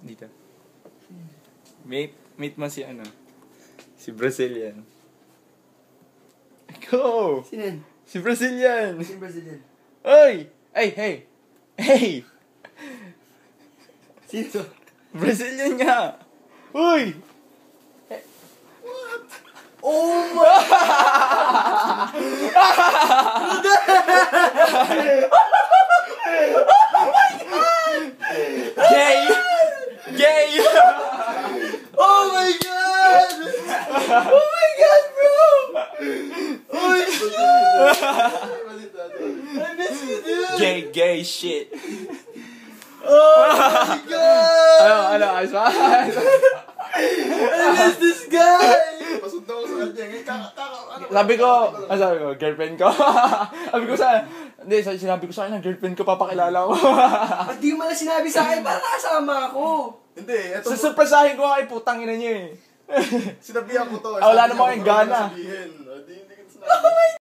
Dito. Meet mo si ano? Si Brazilian. Go! Sino yan? Si Brazilian! Sino Brazilian? Oy! Hey, hey! Hey! Sino to? Brazilian nga! Uy! Oh my! Gay! Gay! Oh my god! Oh my god, bro! Oh my god! I miss you, dude! Gay shit! Oh my god! Ano, ayos ba? I miss this guy! Pasundan ko sa kanya. Sabi ko, girlfriend ko. Sinabi ko sa kanya, girlfriend ko, papakilala ko. Ba't di mo na sinabi sa akin para nakasama ako? Hindi, eto. Susurpresahin ko nga, putang ina niyo eh. Sinabihan ko to. Wala namang gana. Sabihin. Hindi ko sinabi.